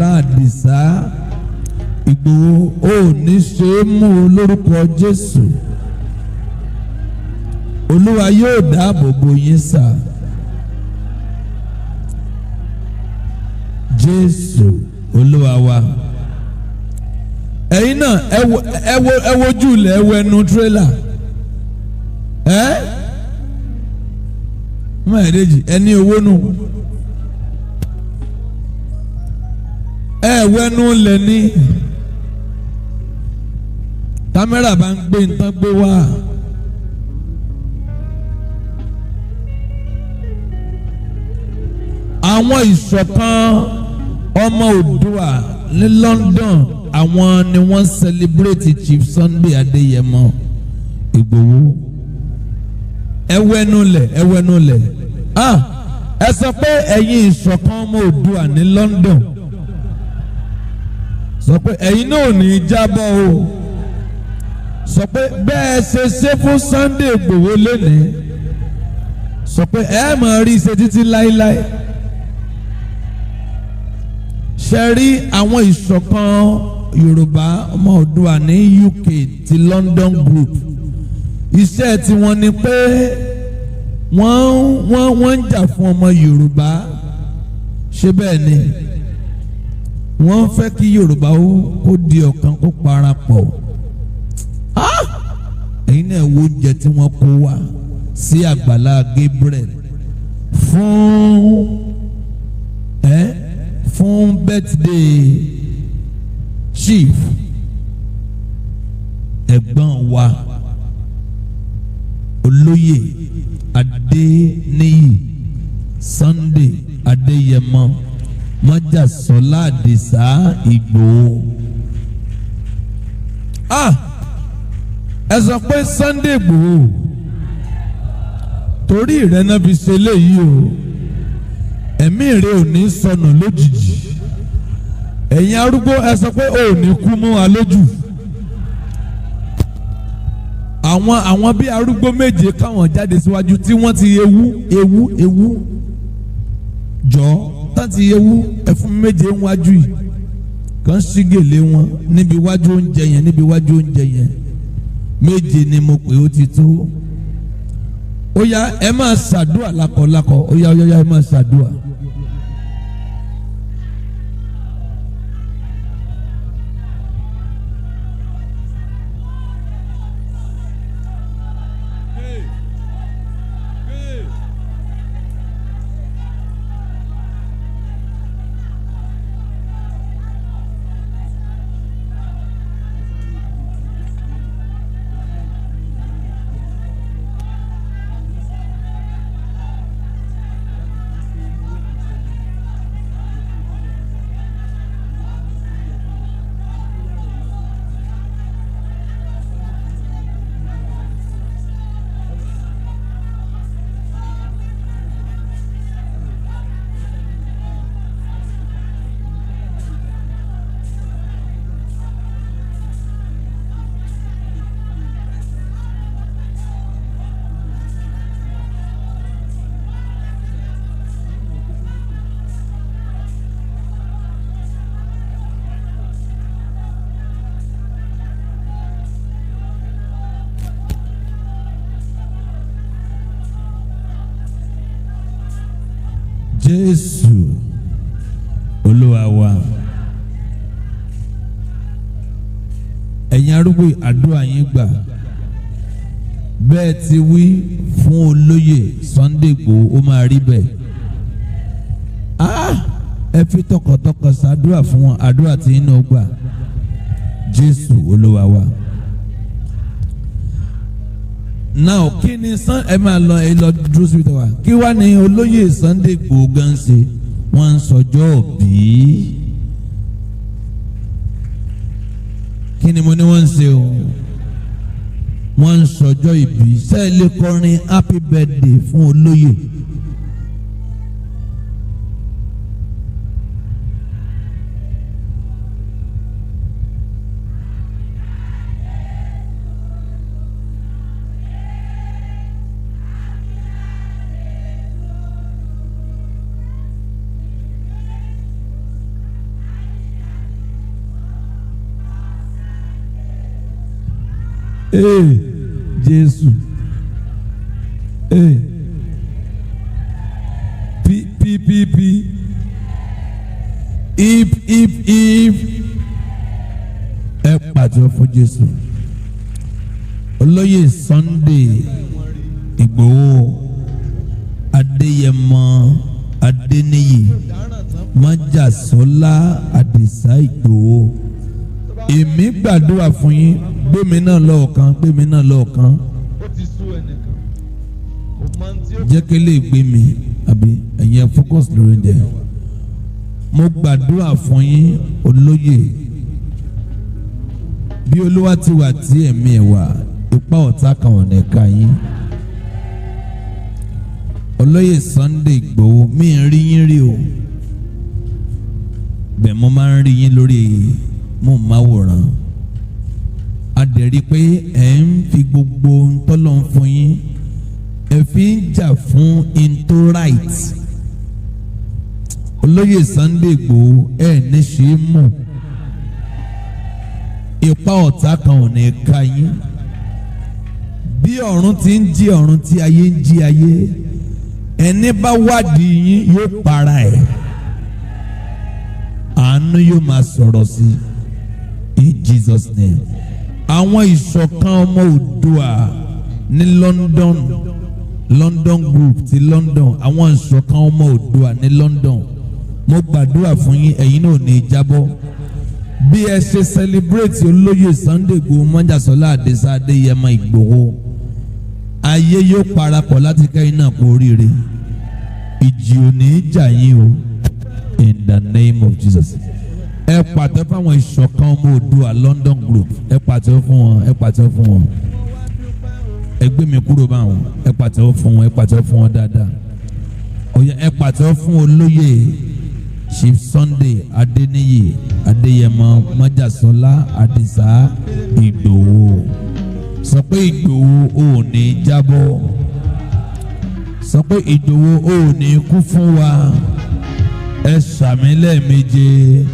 Ṣọlá Àdìsá Ìgbòho ò ní ṣe é mú lórúkọ Jésù. Olúwa yóò dáàbò bò yín sà. Jésù Olúwa wa. Ẹ̀yin náà ẹ wojú ilẹ̀ ẹ wo ẹnu tírélà. Mọ ẹ̀rẹ́jì ẹni owó nù. Wẹ́nu lẹ̀ ní. Kámẹ́rà bá ń gbé nǹkan gbé wá. Àwọn ìṣọ̀kan ọmọ Oòduà ní London àwọn ni wọ́n celebrate Chief Sunday Adéyẹmọ Ìgbòho. Ẹwẹ́nu lẹ̀. Ẹ sọ pé ẹ̀yin ìṣọ̀kan ọmọ Oòduà ní London. Sọ pé ẹ̀yin náà ò ní jábọ́ o. Sọ pé bẹ́ẹ̀ ṣe fún Sunday Ìgbòho lénìí. Sọ pé ẹ máa rí ṣe títí láíláí. Ṣe rí àwọn ìṣọ̀kan Yorùbá ọmọ Oòduà ní UK ti London group. Iṣẹ́ tí wọ́n ní pé wọ́n ń jà fún ọmọ Yorùbá. Ṣé bẹ́ẹ̀ ni? Wọ́n fẹ́ kí Yorùbá ó di ọ̀kan kó parapọ̀. Ẹ̀yin náà wo oúnjẹ tí wọ́n kó wá sí Agbala Gabriel fún birthday Chief ẹ̀gbọ́n wa Oloye Adéníyì Sunday Adéyẹmọ Májàsọ́lá Àdìsá Ìgbòho. Ẹ sọ pé Sunday Ìgbòho torí rẹ̀ náà fi ṣe léyìí o. Ẹ̀mí rẹ̀ ò ní sọnù lójijì. Ẹ̀yin arúgbó ẹ sọ pé ò ní kú mọ́ wa lójú. Àwọn bí arúgbó méje káwọn jáde síwájú tí wọ́n ti ewu jọ tán ti ewu ẹfun méje wájú yìí kan ṣígèlè wọn níbi wájú oúnjẹ yẹn méje ni mo pè ó ti tó. Ó yá ẹ máa ṣàdúà lákọ̀lákọ̀ ó yá ẹ máa ṣàdúà. Jésù Olúwa wa. Ẹ̀yin arúgbó àdúrà yín gbà. Bẹ́ẹ̀ ti wí fún Olóyè Sunday Igboho ó máa rí bẹ́ẹ̀. Ẹ fi tọkàntọkàn ṣàdúrà fún wọn, àdúrà tí yín náà gbà. Jésù Olúwa wa. Now kí ni ẹ máa lọ dúró síbi tó wà. Kí wá ní Olóyè Sunday Igboho gan ṣe? Wọ́n ń sọjọ́ òbí. Kí ni mo ní wọ́n ń ṣe o? Wọ́n ń sọjọ́ ìbí. Ṣé ẹ lè kọrin happy birthday fún Olóyè? Jésù. PPP. If. Ẹ pàtó fún Jésù. Oloye Sunday Igbowo Adeyemo Adeniyi Májàsọ́lá Àdìsá Igbowo. Èmi gbàdúrà fún yín, gbémi náà lọ́ọ̀kan. Jẹ́ kí lè gbé mi àbí ẹ̀yin focus lórí ẹ̀. Mo gbàdúrà fún yín olóyè. Bí Olúwa ti wà tí ẹ̀mí ẹ̀ wà, ipa ọ̀tá kan ò ní ká yín. Olóyè Sunday Igbowo, mi ń rí yín rí o. Bẹ́ẹ̀ mo máa ń rí yín lórí móhùnmáwòrán. A dẹ̀ rí pé ẹ̀ ń fi gbogbo ohun tọ́lọ́ ń fún yín, ẹ fi ń jà fún into right. Olóyè Sunday Igbowo, ẹ̀ ní ṣe é mọ̀. Ipa ọ̀tá kan ò ní ká yín. Bí ọ̀run ti ń jí ọ̀run tí ayé ń jí ayé, ẹni bá wádìí yín yóò para ẹ̀. Àánú yóò máa sọ̀rọ̀ sí in Jesus name. Àwọn ìṣọ̀kan ọmọ Oòduà ní London group ti London, àwọn ìṣọ̀kan ọmọ Oòduà ní London, mo gbàdúrà fún yín, ẹ̀yin náà ò ní jábọ́. Bí ẹ ṣe celebrate Olóyè Sunday Igbowo Májàsọ́lá Àdìsá Adéyẹmọ Ìgbòho, ayé yóò parapọ̀ láti kẹ́yìn náà kú oríire. Ìjì ò ní jà yín o, in the name of Jesus. Ẹ pàtẹ́ fáwọn ìṣọ̀kan ọmọ Oòduà London group, ẹ pàtẹ́ fún wọn. Ẹ gbé mi kúrò báwọn, ẹ pàtẹ́ fún wọn dáadáa. Ọ̀yà ẹ pàtẹ́ fún Olóyè Chief Sunday Adeniyi Adeyemo Májàsọ́lá Àdìsá Ìgbòho. Sọ pé Ìgbòho ò ní jábọ́. Sọ pé Ìgbòho ò ní kú fún wa. Ẹ ṣàmì lẹ́ẹ̀méje.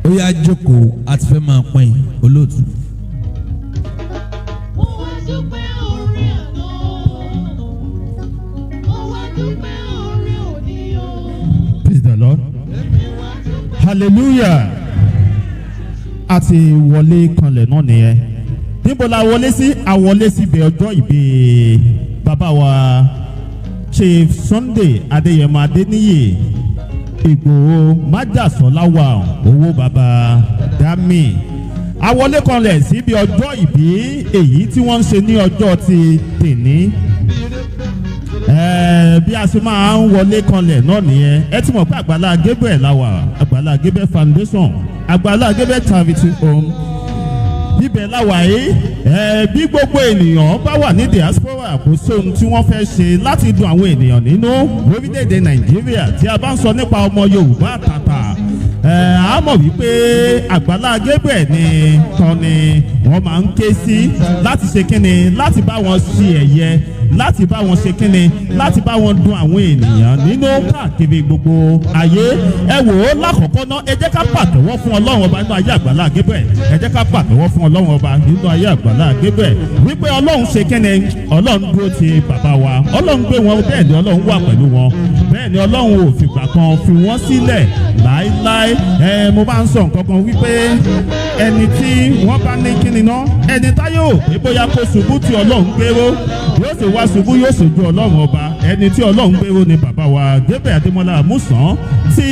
Ó yá jókòó, a ti fẹ́ máa pín olóòtú. Praise the Lord. Hallelujah. A ti wọlé kanlẹ̀ náà nìyẹn. Níbo la wọlé sí? A wọlé síbi ọjọ́ ìbí bàbá wa Chief Sunday Adéyẹmọ Adéníyì Ìgbòho Májàsọ́lá wà owó bàbá Dami. A wọlé kanlẹ̀ síbi ọjọ́ ìbí èyí tí wọ́n ń ṣe ní ọjọ́ ti tèní. Bí a ṣe máa ń wọlé kanlẹ̀ náà nìyẹn. Ẹ ti mọ̀ pé Agbala Gabriel la wà, Agbala Gabriel Foundation, Agbala Gabriel Charity Home. Bíbẹ̀ la wà yìí. Bí gbogbo ènìyàn bá wà ní diaspora, kò sí ohun tí wọ́n fẹ́ ṣe láti dùn àwọn ènìyàn nínú orílẹ̀-èdè Nàìjíríà. Tí a bá ń sọ nípa ọmọ Yorùbá àtàtà, a mọ̀ wípé Agbala Gabriel nìkan ni wọ́n máa ń ké sí láti ṣe kíni, láti bá wọn ṣe ẹ̀yẹ, láti bá wọn ṣe kíni, láti bá wọn dùn àwọn ènìyàn nínú káàkiri gbogbo ayé. Ẹ wò ó lákọ̀ọ́kọ́ náà, ẹ jẹ́ ká pàtẹ́wọ́ fún Ọlọ́run ọba nínú ayé Agbala Gabriel. Ẹ jẹ́ ká pàtẹ́wọ́ fún Ọlọ́run ọba nínú ayé Agbala Gabriel. Wípé Ọlọ́run ṣe kíni, Ọlọ́run dúró ti bàbá wa, Ọlọ́run gbé wọn, bẹ́ẹ̀ ni Ọlọ́run wà pẹ̀lú wọn, bẹ́ẹ̀ ni Ọlọ́run ò fìgbà kan fi wọ́n sílẹ̀ láéláé. Mo bá ń sọ nǹkan kan wípé ẹni tí wọ́n bá ní kíni náà, ẹni táyé ò pé bóyá kó ṣubú tí Ọlọ́run gbéró, yóò sì wá ṣubú, yóò ṣojú Ọlọ́run ọba. Ẹni tí Ọlọ́run gbéró ni bàbá wa Gabriel Adémọ́lá Àmúsàn tí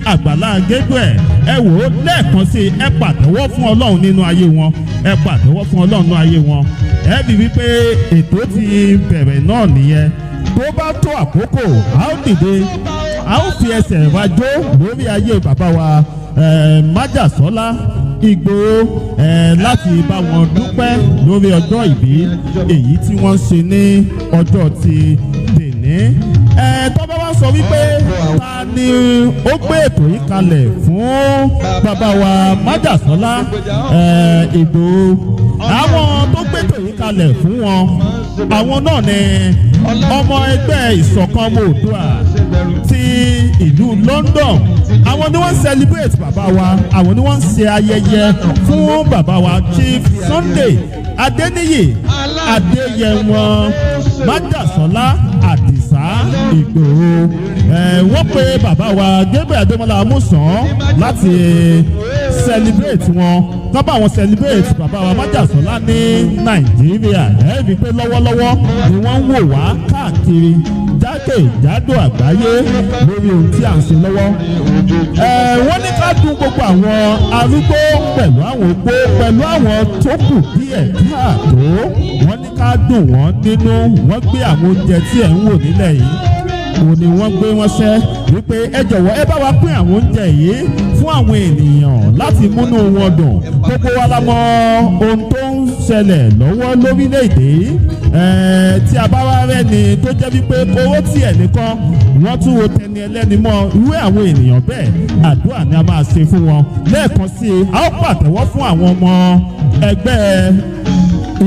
Agbala Gabriel. Ẹ wò ó lẹ́ẹ̀kan sí, ẹ pàtẹ́wọ́ fún Ọlọ́run nínú ayé wọn, ẹ pàtẹ́wọ́ fún Ọlọ́run nínú ayé wọn. Ẹ bí wípé ètò ti bẹ̀rẹ̀ náà nìyẹn. Tó bá tó àkókò, a ó dìde, a ó fi ẹsẹ̀ wa jó lórí ayé bàbá wa Májàsọ́lá Ìgbòho láti bá wọn dúpẹ́ lórí ọjọ́ ìbí èyí tí wọ́n ṣe ní ọjọ́ ti tèní. Tọ́ba wá sọ wípé ta ni ó gbé ètò yìí kalẹ̀ fún bàbá wa Májàsọ́lá Ìgbòho. àwọn tó gbẹ́tò yìí kalẹ̀ fún wọn àwọn náà ni ọmọ ẹgbẹ́ ìṣọ̀kan ọmọ Oòduà ti ìlú London. Àwọn ni wọ́n celebrate bàbá wa, àwọn ni wọ́n ṣe ayẹyẹ fún bàbá wa Chief Sunday Adéníyì Adéyẹwọ̀n Májàsọ́lá Àdìsá Ìgbòho. Wọ́n pe bàbá wa Gabriel Adémọ́lá Amúsàn láti celebrate wọn. Kọ́ bá wọn celebrate bàbá wa Májàsọ́lá ní Nàìjíríà. Rí pé lọ́wọ́lọ́wọ́ ni wọ́n ń wò wá káàkiri jákèjádò àgbáyé lórí ohun tí à ń ṣe lọ́wọ́. Wọ́n ní ká dùn gbogbo àwọn arúgbó pẹ̀lú àwọn opó pẹ̀lú àwọn tó kù díẹ̀ káàtó. Wọ́n ní ká dùn wọ́n nínú. Wọ́n gbé àwọn oúnjẹ tí ẹ̀ ń wò nílẹ̀ yìí. Òun ni wọ́n gbé wọn ṣẹ́ wípé ẹ jọ̀wọ́ ẹ bá wa pín àwọn oúnjẹ yìí fún àwọn ènìyàn láti múnú wọn dùn. Gbogbo wa la mọ ohun tó ń ṣẹlẹ̀ lọ́wọ́ lórílẹ̀‐èdè. Tí a bá wá rẹ́ni tó jẹ́ wípé owó tí ẹ̀ nìkan wọ́n tún wo tẹni ẹlẹ́ni mọ́ irú àwọn ènìyàn bẹ́ẹ̀ àdúrà ni a máa ṣe fún wọn. Lẹ́ẹ̀kan sí i a ó pàtẹ́wọ́ fún àwọn ọmọ ẹgbẹ́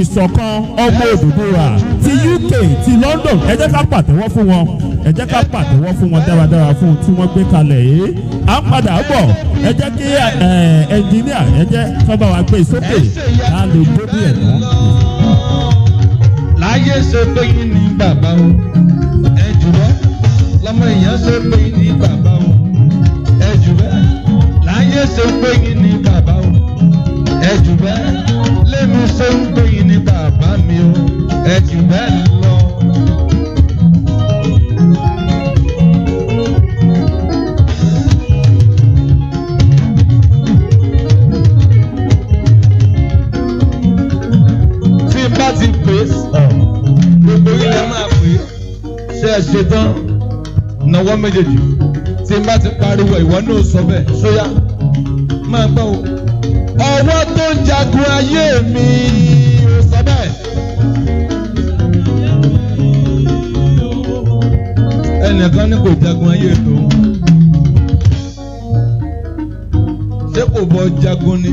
ìṣọ̀kan ọmọ Oòduà ti UK ti London. Ẹ jẹ́ ká pàtẹ́wọ́ fún wọn, ẹ jẹ́ ká pàtẹ́wọ́ fún wọn dáradára fún tí wọ́n gbé kalẹ̀ yìí. À ń padà bọ̀, ẹ jẹ́ kí ẹnjìníà ẹ jẹ́ kó bá wa gbé sókè ká lè dóbi ẹ̀ náà. Láyé ṣe pé yín ní bàbá o, ẹ jù bẹ́ẹ̀ lọ́mọ èèyàn ṣe pé yín ní bàbá o, ẹ jù bẹ́ẹ̀ láyé ṣe pé yín ní bàbá o, ẹ jù bẹ́ẹ̀ lẹ́nu ṣe ń pé yín ní bàbá mi o, ẹ jù bẹ́ẹ̀ lọ. Tí bá ti pè é gbogbo ilẹ̀ máa pè é ṣe é ṣe tán náwó méjèèjì. Tí bá ti pariwo ìwọ náà sọ bẹ́ẹ̀ sóyá máa gbọ́ o. Ọwọ́ tó ń jagun ayé mi ò sọ bẹ́ẹ̀. Ẹnìkan ní kò jagun ayé tó. Ṣé kò bọ́ jagun ni?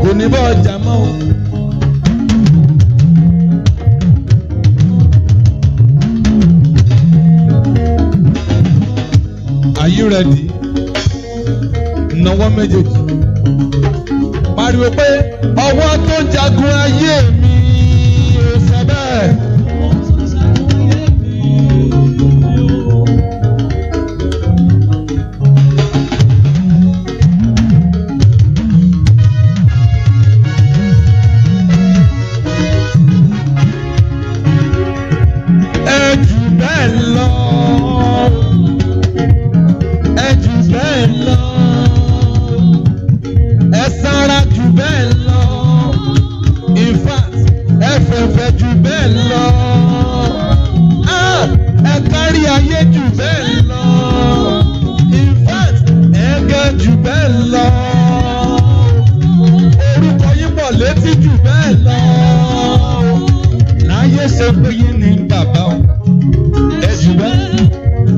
Kò ní bọ́ ọjà mọ́ o. Are you ready? Náwó méjèèjì. Pariwo pé ọwọ́ tó ń jagun ayé mi ò sọ bẹ́ẹ̀. Ẹ jù bẹ́ẹ̀ lọ. Ẹ jù bẹ́ẹ̀ lọ. Ẹ sára jù bẹ́ẹ̀ lọ. In fact, ẹ fẹ̀fẹ̀ jù bẹ́ẹ̀ lọ. Ẹ kárí ayé jù bẹ́ẹ̀ lọ. In fact, ẹ gẹ̀ jù bẹ́ẹ̀ lọ. Orúkọ yín pọ̀ létí jù bẹ́ẹ̀ lọ. Láyé ṣe pé yín ní bàbá o. Ẹ jù bẹ́ẹ̀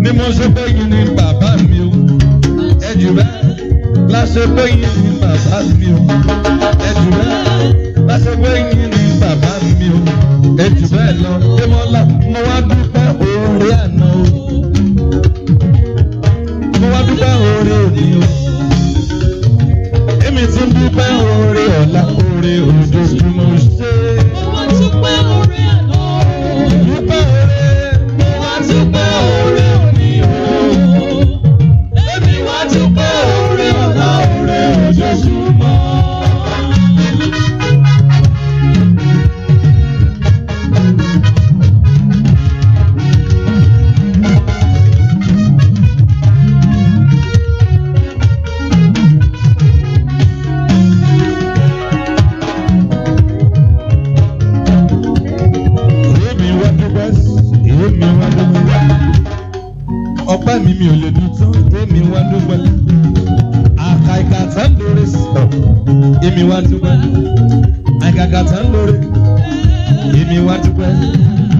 ni mo ṣe pé yín ní bàbá mi o. Ẹ jù bẹ́ẹ̀ láṣẹ pé yín ní bàbá mi o. Ẹ jù bẹ́ẹ̀ láṣẹ pé yín ní bàbá mi o. Ẹ jù bẹ́ẹ̀ lọ. Démọ́lá mo wá dúpẹ́ oore àná o. Mo wá dúpẹ́ oore òní o. Èmi tún dúpẹ́ oore ọ̀la, oore ojoojúmọ́ ṣe. Mo wá dúpẹ́ oore àná o. Dúpẹ́ oore. Mo wá dúpẹ́ oore òní o. Èmi wá dúpẹ́ oore ọ̀la, oore ojoojúmọ́. Ọpẹ́ mi ò lè dùn tán, èmi wá dúpẹ́. Àkàìkà tán lórí sọ, èmi wá dúpẹ́. Àkàìkà tán lórí, èmi wá dúpẹ́.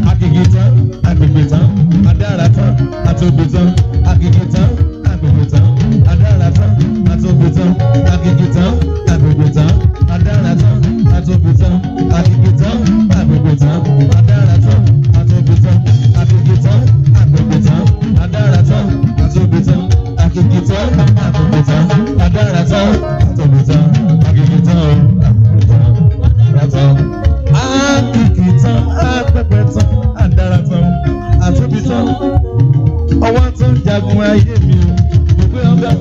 Àkìkì tán, àgbègbè tán, adára tán, àtòbí tán. Àkìkì tán, àgbègbè tán, adára tán, àtòbí tán. Àkìkì tán, àgbègbè tán, adára tán, àtòbí tán. adára tán àtúbí tán ọwọ́ tó ń jagun ayé mi o gbogbo ọgá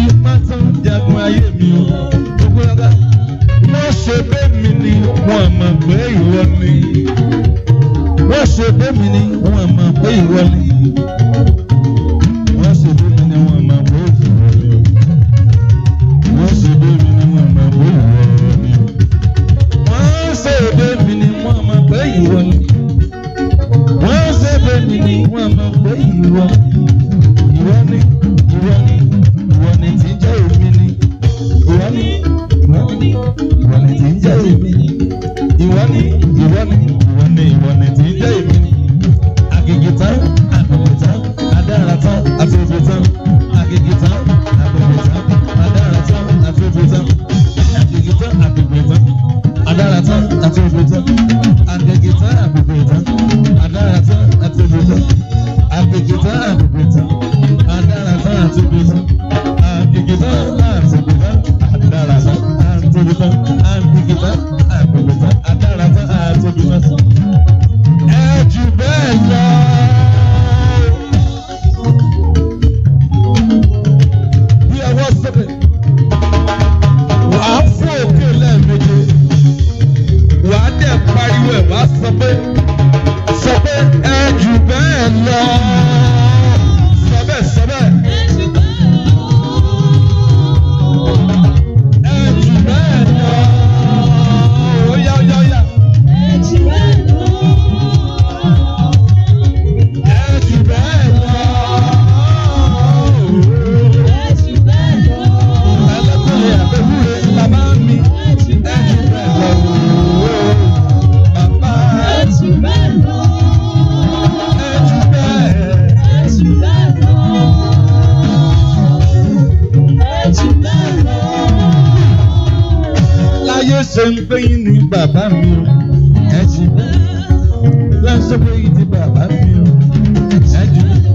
ipá tó ń jagun ayé mi o gbogbo ọgá wọ́n ṣe bẹ́ẹ̀mi ni wọ́n mọ̀ pé ìwọ ni wọ́n ṣe bẹ́ẹ̀mi ni wọ́n mọ̀ pé ìwọ ni wọ́n ṣe bẹ́ẹ̀mi ni wọ́n mọ̀ pé ìwọ ni wọ́n ṣe bẹ́ẹ̀mi ni wọ́n mọ̀ pé ìwọ ni wọ́n ṣe bẹ́ẹ̀mi ni wọ́n mọ̀ pé ìwọ ni wọ́n ṣe bẹ́ẹ̀mi ni wọ́n mọ̀ pé ìwọ ni ìwọ ni tí ń jẹ́ èmi ni ìwọ ni tí ń jẹ́ èmi ni ìwọ ni tí ń jẹ́ èmi ni àgègè tán àgbègbè tán adára tán àfẹ́fẹ́ tán àgègè tán àgbègbè tán adára tán àfẹ́fẹ́ tán àgègè tán àgbègbè tán adára tán àfẹ́fẹ́ tán àgègè tán àgbègbè tán adára tán àfẹ́fẹ́ tán àgègè tán àgbègbè tán adára tán àfẹ́fẹ́ tán àgègè tán àgbègbè tán adára tán àfẹ́fẹ́ tán àgègè tán àgbègbè tán adára tán àfẹ́fẹ́ tán. Ẹ jù bẹ́ẹ̀ lọ. Bí ọwọ́ sókè, wàá fún òkè lẹ́ẹ̀méje, wàá dẹ̀ pariwo ẹ̀ wá sọ pé ẹ jù bẹ́ẹ̀ lọ. Sọ bẹ́ẹ̀ sọ bẹ́ẹ̀. Ẹ jù bẹ́ẹ̀ lọ. Ó yá ó yá ó yá. Ṣe ń pé yín ní bàbá mi o, ẹ jì bẹ́ẹ̀. Láṣẹ pé yín ní bàbá mi o, ẹ jì bẹ́ẹ̀.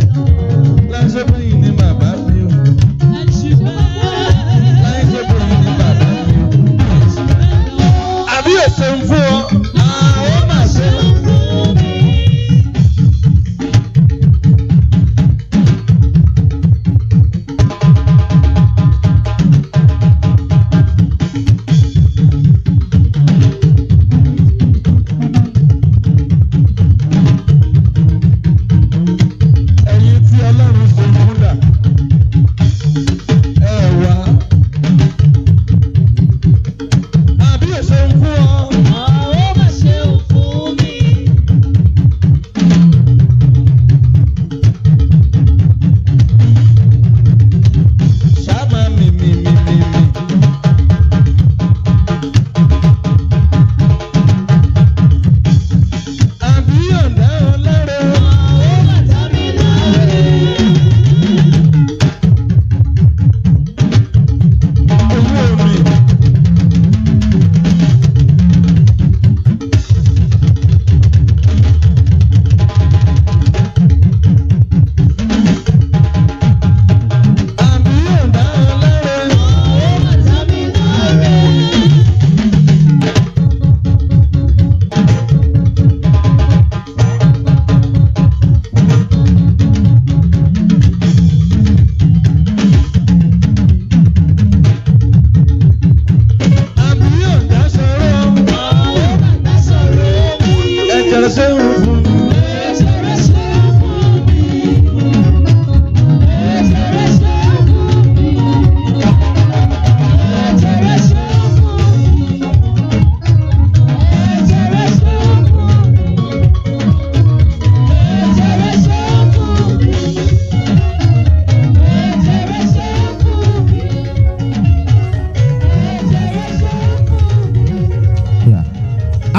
Láṣẹ pé yín ní bàbá mi o, ẹ jì bẹ́ẹ̀. Láṣẹ pé yín ní bàbá mi o, ẹ jì bẹ́ẹ̀. Àbí òṣè ń fún ọ, àwọn máa ṣe.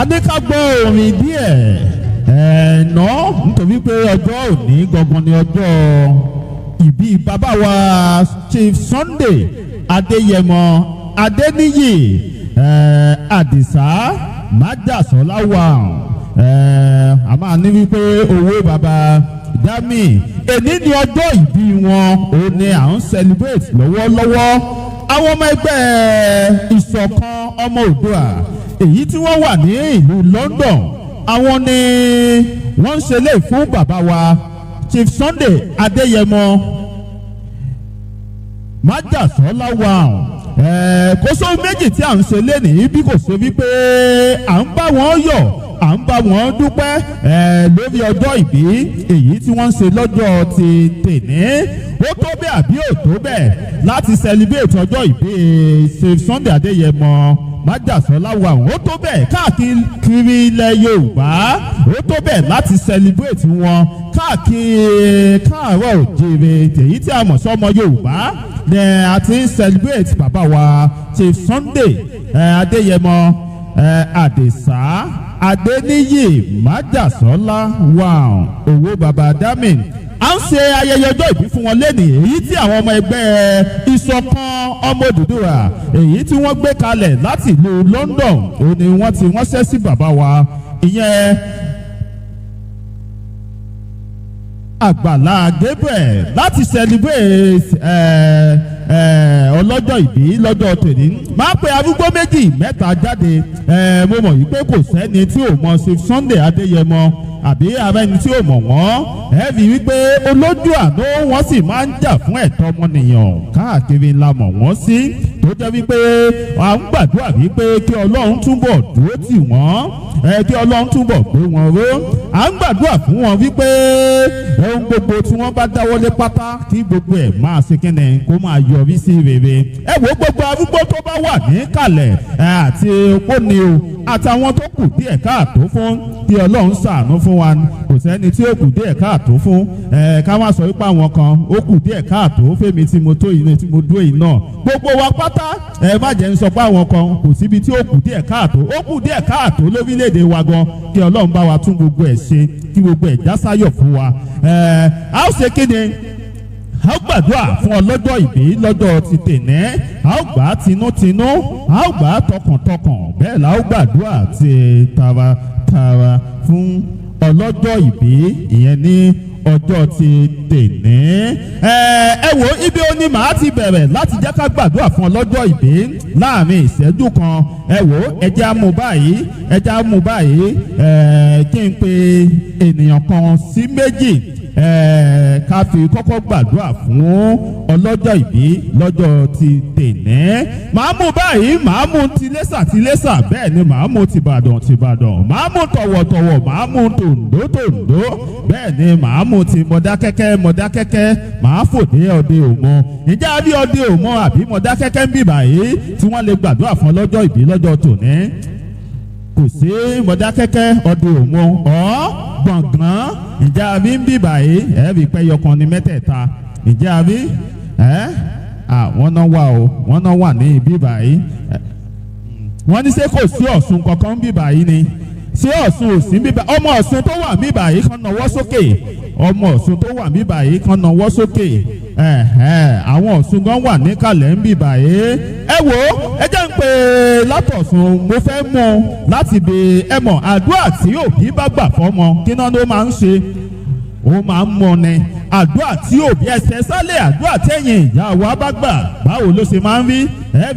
adékágbọ́ orin díẹ̀ ẹ̀nà nítorí pé ọjọ́ òní gangan ni ọjọ́ ìbí bàbá wa Chief Sunday Adéyẹmọ Adéníyì Àdìsá májàsọ́láwà a máa ní wípé owó bàbá Dami èní ni ọjọ́ ìbí wọn òun ni à ń celebrate lọ́wọ́lọ́wọ́ àwọn ọmọ ẹgbẹ́ ìṣọ̀kan ọmọ Oòduà èyí tí wọ́n wà ní ìlú London àwọn ni wọ́n ń ṣe lè fún bàbá wa Chief Sunday Adéyẹmọ májàsọ́lá wa kò sóhun méjì tí à ń ṣe lénìí bí kò ṣe wípé à ń bá wọn yọ̀ à ń bá wọn dúpẹ́ lórí ọjọ́ ìbí èyí tí wọ́n ń ṣe lọ́jọ́ ti tèní ó tó bẹ́ẹ̀ àbí ò tó bẹ́ẹ̀ láti celebrate ọjọ́ ìbí Chief Sunday Adéyẹmọ májàsọ́lá wa ó tó bẹ́ẹ̀ káàkiri ilẹ̀ Yorùbá ó tó bẹ́ẹ̀ láti celebrate wọn káàkiri káàárọ̀ òjèrè èyí tí a mọ̀ sọ́mọ Yorùbá ni a ti ń celebrate bàbá wa Chief Sunday Adéyẹmọ Àdìsá Adéníyì májàsọ́lá wa owó bàbá Damin à ń ṣe ayẹyẹ ọjọ́ ìbí fún wọn lẹ́nìí èyí tí àwọn ọmọ ẹgbẹ́ ìṣọ̀kan ọmọ Odùduwà èyí tí wọ́n gbé kalẹ̀ láti ìlú London òun ni wọ́n ti ránṣẹ́ sí bàbá wa ìyẹn Agbala Gabriel láti celebrate ọlọ́jọ́ ìbí lọ́jọ́ tòní máa pe arúgbó méjì mẹ́ta jáde mo mọ̀ yìí pé kò sẹ́ni tí ò mọ̀ Chief Sunday Adéyẹmọ àbí ara ẹni tí ò mọ̀ wọ́n rí wípé olójú àánú wọ́n sì máa ń jà fún ẹ̀tọ́ ọmọnìyàn káàkiri ńlá mọ̀ wọ́n sí tó jẹ́ wípé à ń gbàdúrà wípé kí Ọlọ́run túbọ̀ dúró tì wọ́n kí Ọlọ́run túbọ̀ gbé wọn ró à ń gbàdúrà fún wọn wípé ohun gbogbo tí wọ́n bá dáwọ́lé pátá kí gbogbo ẹ̀ máa ṣe kẹ́nẹ̀ kó máa yọrí sí rere ẹ wo gbogbo arúgbó tó bá wà níkàlẹ̀ àti opó ni o àtàwọn tó kù díẹ̀ káàtó fún kí Ọlọ́run ṣàánú fún wa kò sẹ́ni tí ó kù díẹ̀ káàtó fún ká má sọ wípé àwọn kan ó kù díẹ̀ káàtó fẹ́mi tí mo tó yìí tí mo dúró yìí náà gbogbo wa pátá má jẹ́ ń sọ pé àwọn kan kò síbi tí ó kù díẹ̀ káàtó ó kù díẹ̀ káàtó lórílẹ̀‐èdè wa gan kí Ọlọ́run bá wa tún gbogbo ẹ̀ ṣe kí gbogbo ẹ̀ já sáyọ̀ fún wa a ó ṣe kí ni a ó gbàdúrà fún ọlọ́jọ́ ìbí lọ́jọ́ ti tènẹ́ a ó gbà á tinútinú a ó gbà á tọkàntọkàn bẹ́ẹ̀ la ó gbàdúrà ti taratara fún ọlọ́jọ́ ìbí ìyẹn ní ọjọ́ ti tènẹ́ ẹ wo ibi ó ní màá ti bẹ̀rẹ̀ láti jẹ́ ká gbàdúrà fún ọlọ́jọ́ ìbí láàrin ìṣẹ́jú kan ẹ wo ẹjẹ́ á mú báyìí kí n pe ènìyàn kan sí méjì ká fi kọ́kọ́ gbàdúrà fún ọlọ́jọ́ ìbí lọ́jọ́ ti tènẹ́ màá mú báyìí màá mú tilésà bẹ́ẹ̀ ni màá mú tìbàdàn màá mú tọ̀wọ̀tọ̀wọ̀ màá mú tòǹdó bẹ́ẹ̀ ni màá mú ti mọ̀dákẹ́kẹ́ màá fòdé ọdẹ òmọ ǹjẹ́ a rí ọdẹ òmọ àbí mọ̀dákẹ́kẹ́ ń bì báyìí tí wọ́n lè gbàdúrà fún ọlọ́jọ́ ìbí lọ́jọ́ tòní kò sí mọ̀dákẹ́kẹ́ ọdẹ òmọ gbọ̀ngàn ǹjẹ́ a rí ń bì báyìí rí pẹ́ yọkan ní mẹ́tẹ̀ẹ̀ta ǹjẹ́ a rí wọ́n náà wà ní ibí báyìí wọ́n ní ṣé kò sí Ọ̀ṣun kankan ń bì báyìí ni ṣé Ọ̀ṣun ò sí bíbá ọmọ Ọ̀ṣun tó wà bíbá yìí kan nawọ́ sókè ọmọ Ọ̀ṣun tó wà bíbá yìí kan nawọ́ sókè àwọn Ọ̀ṣun gan wà níkàlẹ̀ ń bíbá yìí ẹ wo ẹ jẹ́ ń pè látọ̀ṣun mo fẹ́ mú láti bè ẹ mọ̀ àdúrà tí òbí bá gbà fọ́mọ kí náà ló máa ń ṣe ó máa ń mọ ni àdúrà tí òbí ẹsẹ̀ sálẹ̀ àdúrà tẹ̀yìn ìyá wa bá gbà báwo ló ṣe máa ń rí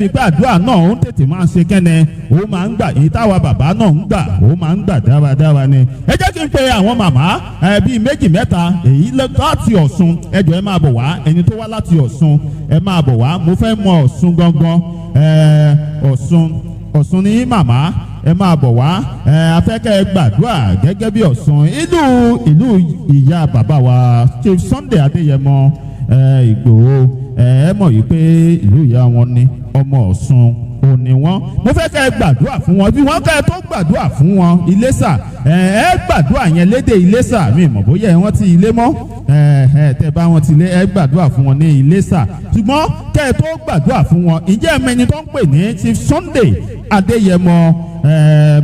rí pé àdúrà náà ó ń tètè máa ń ṣe kẹ́nẹ ó máa ń gbà èyí táwa bàbá náà ń gbà ó máa ń gbà dáradára ni ẹ jẹ́ kí n pe àwọn màmá bíi méjì mẹ́ta èyí láti Ọ̀ṣun ẹ jọ̀ọ́ ẹ máa bọ̀ wá ẹni tó wá láti Ọ̀ṣun ẹ máa bọ̀ wá mo fẹ́ mọ Ọ̀ṣun gangan Ọ̀ṣun ní màmá ẹ máa bọ̀ wá afẹ́kẹ́ gbàdúrà gẹ́gẹ́ bí Ọ̀ṣun ìlú ìyá bàbá wa Chief Sunday Adéyẹmọ Ìgbòho ẹ mọ̀ yìí pé ìlú ìyá wọn ní ọmọ Ọ̀ṣun òní wọn mo fẹ́ kẹ́ gbàdúrà fún wọn bí wọ́n kẹ́ tó gbàdúrà fún wọn Iléṣà ẹ gbàdúrà yẹn lédè Iléṣà mi mọ̀ bóyá ẹ wọ́n ti ilé mọ́ tẹ́ bá wọn ti lé ẹ gbàdúrà fún wọn ní Iléṣà ṣùgbọ́n kẹ́ tó gbàdúrà fún wọn ìjẹ́ mẹni tó ń pè ní Chief Sunday Adéyẹmọ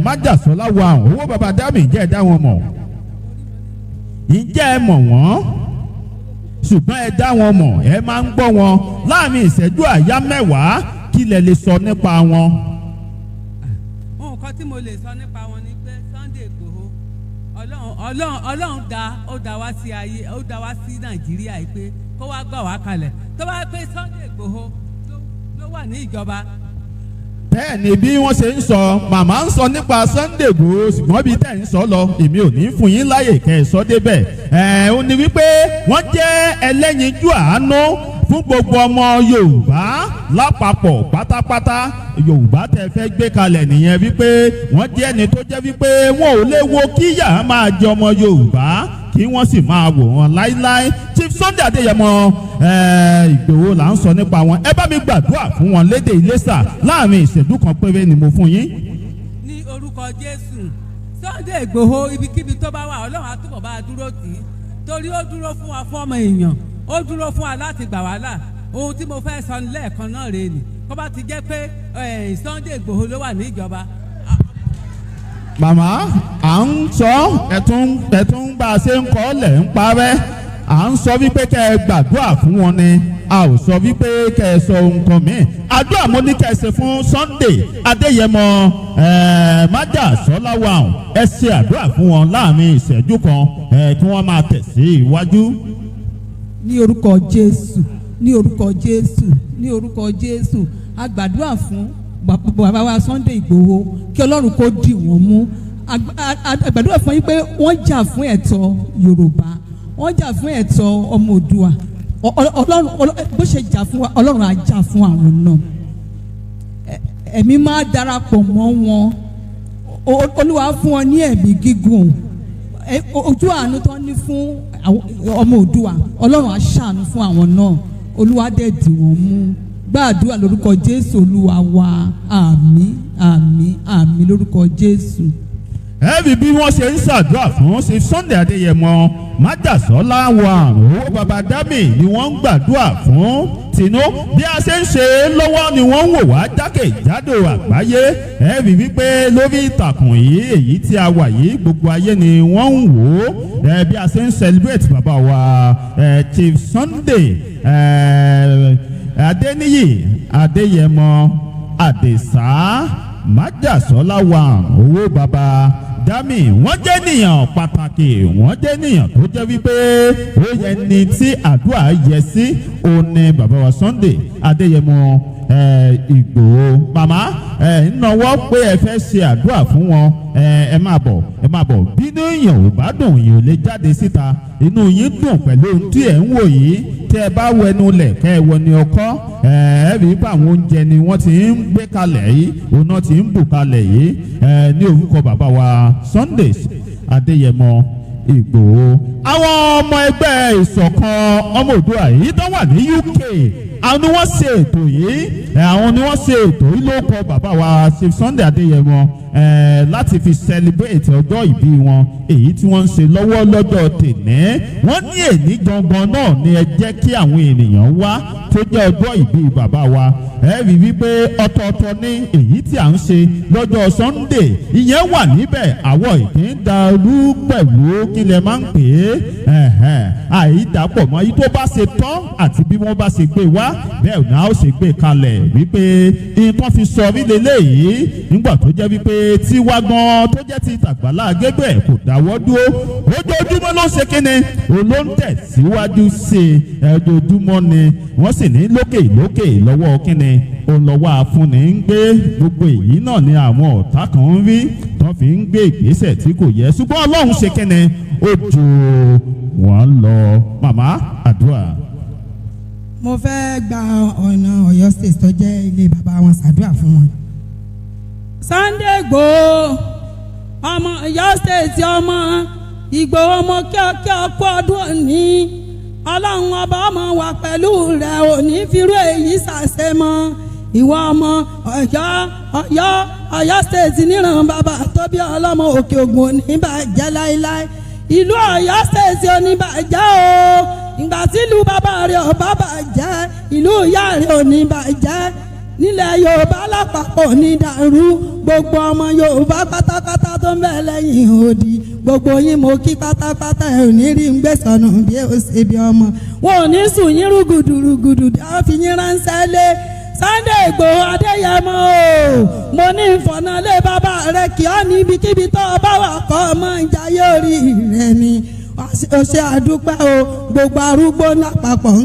májàsọ́lá wa owó bàbá dámì ǹjẹ́ ẹ dá wọn mọ̀ ǹjẹ́ ẹ mọ̀ wọ́n ṣùgbọ́n ẹ dá wọn mọ̀ ẹ máa ń gbọ́ wọn láàrin ìṣẹ́jú àyá mẹ́wàá kí lẹ lè sọ nípa wọn. nǹkan tí mo lè sọ nípa wọn ni pé Sunday Igboho Ọlọ́run ó dá wá sí ayé ó dá wá sí Nàìjíríà yìí pé kó wá gbà wá kalẹ̀ tó bá pé Sunday Igboho ló wà ní ìjọba. bẹ́ẹ̀ ni bí wọ́n ṣe ń sọ màmá ń sọ nípa Sunday Igboho ṣùgbọ́n bí tẹ̀ ń sọ lọ èmi ò ní fún yín láyè kẹ́ ẹ sọ débẹ̀ ó ní wípé wọ́n jẹ́ ẹlẹ́yinjú àánú fún gbogbo ọmọ Yorùbá lápapọ̀ pátápátá Yorùbá tẹ́ fẹ́ gbé kalẹ̀ nìyẹn wípé wọ́n jẹ́ ẹni tó jẹ́ wípé wọn ò lè wo kíyà máa jẹ ọmọ Yorùbá kí wọ́n sì máa wò wọn láíláí. Chief Sunday Adéyẹmọ Ìgbòho là ń sọ nípa wọn. Ẹ bá mi gbàdúrà fún wọn lédè Iléṣà láàrin ìṣẹ́jú kan péré ni mo fún yín. ní orúkọ Jésù Sunday Igboho ibikíbi tó bá wà Ọlọ́run á túbọ̀ bá a dúró tì í torí ó dúró fún wa fún ọmọ èèyàn ó dúró fún wa láti gbà wá là ohun tí mo fẹ́ sọ lẹ́ẹ̀kan náà rèé nì kó bá ti jẹ́ pé Sunday Igboho ló wà ní ìjọba. Màmá à ń sọ ẹ̀tún bá a ṣe ń kọ́ lẹ̀ ń parẹ́ à ń sọ wípé kẹ́ ẹ gbàdúrà fún wọn ni a ò sọ wípé kẹ́ ẹ sọ nǹkan míì àdúrà mo ní kẹ́ ẹ ṣe fún Sunday Adéyẹmọ májà sọláwà ẹ ṣe àdúrà fún wọn láàrin ìṣẹ́jú kan kí wọ́n máa tẹ̀ sí iwájú. ní orúkọ Jésù ní orúkọ Jésù ní orúkọ Jésù a gbàdúrà fún bàbá wa Sunday Igboho kí Ọlọ́run kó dì wọ́n mú a gbàdúrà fún yín pé wọ́n jà fún ẹ̀tọ́ Yorùbá wọ́n jà fún ẹ̀tọ́ ọmọ Oòduà Ọlọ́run bó ṣe jà fún wa Ọlọ́run á jà fún àwọn náà ẹ̀mí máa darapọ̀ mọ́ wọn Olúwa fún wọn ní ẹ̀mí gígùn ojú àánú tó ní fún ọmọ Oòduà Ọlọ́run á ṣàánú fún àwọn náà Olúwa dẹ̀ dì wọ́n mú gbàdúrà lórúkọ Jésù Olúwa wa àmín àmín àmín lórúkọ Jésù. Ẹ̀rí bí wọ́n ṣe ń ṣàdúrà fún Chief Sunday Adéyẹmọ májàsọ́lá wà owó baba dami ni wọ́n ń gbàdúrà fún tinú bí a ṣe ń ṣe lọ́wọ́ ni wọ́n ń wò wá jákèjádò àgbáyé ẹ̀rí wípé lórí ìtàkùn yìí èyí tí a wà yìí gbogbo ayé ni wọ́n ń wò ó bí a ṣe ń celebrate bàbá wa Chief Sunday Adéníyì Adéyẹmọ Àdèsá májàsọ́lá wà owó baba dami wọ́n jẹ́ ènìyàn pàtàkì wọ́n jẹ́ ènìyàn tó jẹ́ wípé ó yẹ ni tí àdúrà yẹ sí òní bàbá wa Sunday Adéyẹmọ Ìgbòho màmá náwó pé ẹ fẹ́ ṣe àdúrà fún wọn ẹ máa bọ̀ bínú èèyàn ò bá dùn yìí ò lè jáde síta inú yín dùn pẹ̀lú ohun tí ẹ̀ ń wò yìí tẹ́ ẹ bá wẹnu lẹ̀ kẹ́ ẹ wọ ní ọkọ́ ẹ rí pé àwọn oúnjẹ ni wọ́n ti ń gbé kalẹ̀ yìí òun náà ti ń bù kalẹ̀ yìí ní orúkọ bàbá wa Sunday Adéyẹmọ Ìgbòho. Àwọn ọmọ ẹgbẹ́ ìṣọ̀kan ọmọ Oòduà yìí tó wà ní UK àwọn ni wọ́n ṣe ètò yìí àwọn ni wọ́n ṣe ètò yìí ló kọ bàbá wa Chief Sunday Adéyẹmọ láti fi celebrate ọjọ́ ìbí wọn èyí tí wọ́n ń ṣe lọ́wọ́ lọ́jọ́ tèmi wọ́n ní èní gangan náà ni ẹ jẹ́ kí àwọn ènìyàn wá tó jẹ́ ọjọ́ ìbí bàbá wa ẹ rí wípé ọ̀tọ̀ọ̀tọ̀ ní èyí tí à ń ṣe lọ́jọ́ Sunday ìyẹn wà níbẹ̀ àwọ̀ ìpín darú pẹ̀lú kí lẹ máa ń pè é àìdàpọ̀ mọ́ yìí tó bá ṣe tán àti bí wọ́n bá ṣe gbé wá bẹ́ẹ̀ náà ó ṣe gbé kalẹ̀ wípé nǹkan fi sọ rí lélẹ́yìí nígbà tó jẹ́ wípé tiwa gan tó jẹ́ ti tàgbàlá Gabriel kò dáwọ́ dúró ojoojúmọ́ ló ṣe kíni olóńtẹ̀ síwájú sí ojoojúmọ́ ni wọ́n sì ní lókè lọ́wọ́ kíni olọ́wọ́ afúnni ń gbé gbogbo èyí náà ni àwọn ọ̀tá kan ń rí tó fi ń gbé ìgbésẹ̀ tí kò yẹ ṣùgbọ́n Ọlọ́run ṣe kíni ó ju wọn lọ màmá àdúrà. Mo fẹ́ gba ọ̀nà Ọ̀yọ́ state tó jẹ́ ilé bàbá wọn ṣàdúrà fún wọn. Sunday Igboho ọmọ Ọ̀yọ́ state ọmọ Igboho ọmọ kíákíá kú ọdún òní Ọlọ́run ọba ọmọ wà pẹ̀lú rẹ̀ òní fírú èyí ṣàṣẹ mọ́ ìwọ ọmọ Ọ̀yọ́ state níran bàbá tó bí ọlọ́mọ Òkè Ògùn oníbàjẹ́ láéláé ìlú Ọ̀yọ́ state oníbàjẹ́ o ìgbà tí ìlú bàbá rẹ̀ ò bá bàjẹ́ ìlú ìyá rẹ̀ ò ní bàjẹ́ nílẹ̀ Yorùbá lápapọ̀ ní dàrú gbogbo ọmọ Yorùbá pátápátá tó ń bẹ lẹ́yìn odi gbogbo yín mo kí pátápátá ẹ̀ ò ní rí ń gbé sọnù bí ó ṣe bí ọmọ wọn ò ní sùn yín rúgùdùrúgùdù dáwọ́ fi yín ránṣẹ́ lé Sunday Igboho Adéyẹmọ o mo ní ìfọ̀nàlé bàbá rẹ̀ kí ọ́ níbikíbi tó o bá wà kọ́ ọmọ ìjayé orí rẹ̀ ni ó ṣe àdúpẹ́ o gbogbo arúgbó lápapọ̀ ń